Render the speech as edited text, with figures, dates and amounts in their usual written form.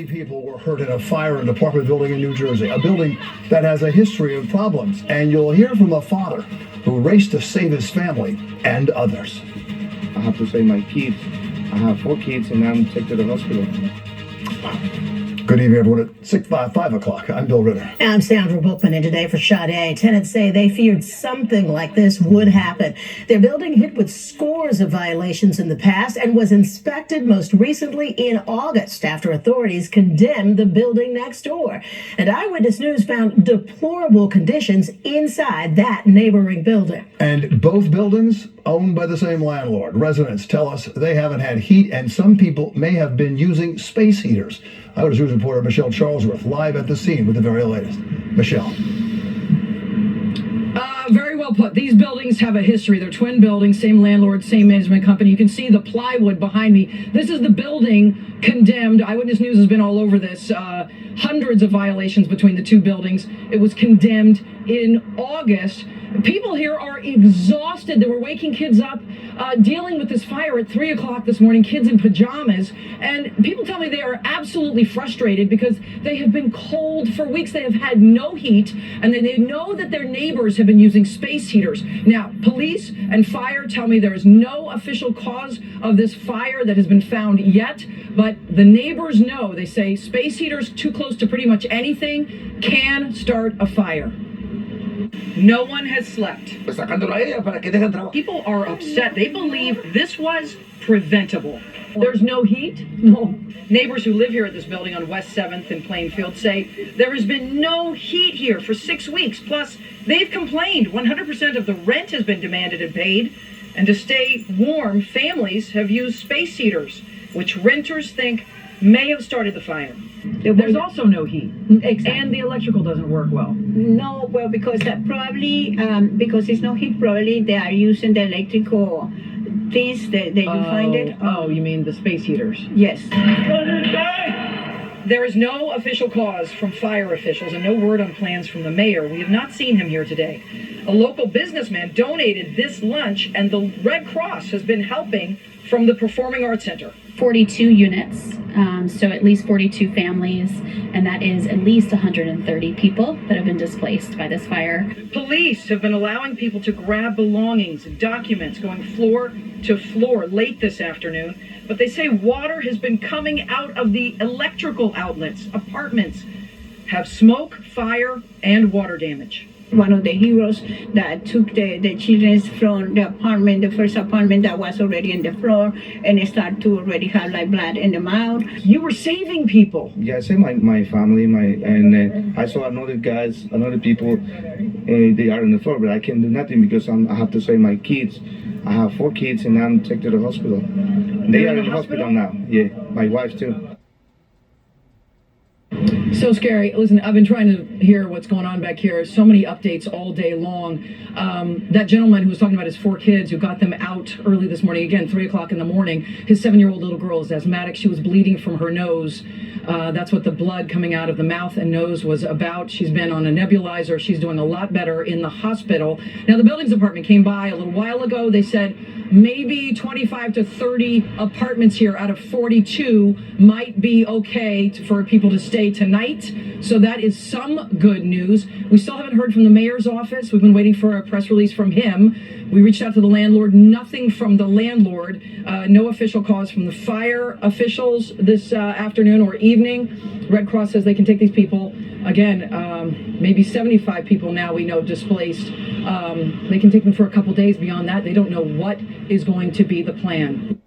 20 people were hurt in a fire in an apartment building in New Jersey, a building that has a history of problems. And you'll hear from a father who raced to save his family and others. I have to save my kids. I have 4 kids and I'm taken to the hospital. Good evening, everyone. At 5 o'clock, I'm Bill Ritter. I'm Sandra Bookman, and today for Sade, tenants say they feared something like this would happen. Their building hit with scores of violations in the past and was inspected most recently in August after authorities condemned the building next door. And Eyewitness News found deplorable conditions inside that neighboring building. And both buildings owned by the same landlord. Residents tell us they haven't had heat, and some people may have been using space heaters. Eyewitness News reporter Michelle Charlesworth live at the scene with the very latest. Michelle. Very well put. These buildings have a history. They're twin buildings, same landlord, same management company. You can see the plywood behind me. This is the building condemned. Eyewitness News has been all over this. Hundreds of violations between the two buildings. It was condemned in August. People here are exhausted. They were waking kids up, dealing with this fire at 3 o'clock this morning, kids in pajamas. And people tell me they are absolutely frustrated because they have been cold for weeks. They have had no heat, and they know that their neighbors have been using space heaters. Now, police and fire tell me there is no official cause of this fire that has been found yet, but the neighbors know. They say space heaters too close to pretty much anything can start a fire. No one has slept. People are upset. They believe this was preventable. There's no heat? No. Neighbors who live here at this building on West 7th in Plainfield say there has been no heat here for 6 weeks. Plus, they've complained 100% of the rent has been demanded and paid. And to stay warm, families have used space heaters, which renters think may have started the fire. There's also no heat. Exactly. And the electrical doesn't work well. No, well, because probably, because it's no heat, probably they are using the electrical things that you find it. Oh, you mean the space heaters? Yes. There is no official cause from fire officials and no word on plans from the mayor. We have not seen him here today. A local businessman donated this lunch, and the Red Cross has been helping from the Performing Arts Center. 42 units, so at least 42 families, and that is at least 130 people that have been displaced by this fire. Police have been allowing people to grab belongings and documents, going floor to floor late this afternoon, but they say water has been coming out of the electrical outlets. Apartments have smoke, fire, and water damage. One of the heroes that took the children from the apartment, the first apartment that was already on the floor, and it started to already have like blood in the mouth. You were saving people. Yeah, I saved my family, and I saw another people, they are on the floor, but I can't do nothing because I have to save my kids. I have 4 kids and I'm taken to the hospital. They are in the hospital now. Yeah, my wife too. So scary. Listen, I've been trying to hear what's going on back here. So many updates all day long. That gentleman who was talking about his 4 kids who got them out early this morning, again, 3 o'clock in the morning. His 7-year-old little girl is asthmatic. She was bleeding from her nose. That's what the blood coming out of the mouth and nose was about. She's been on a nebulizer. She's doing a lot better in the hospital. Now, the buildings department came by a little while ago. They said maybe 25 to 30 apartments here out of 42 might be okay for people to stay tonight. So that is some good news. We still haven't heard from the mayor's office. We've been waiting for a press release from him. We reached out to the landlord, nothing from the landlord, no official cause from the fire officials this afternoon or evening. Red Cross says they can take these people, again, maybe 75 people now we know displaced. They can take them for a couple days. Beyond that, they don't know what is going to be the plan.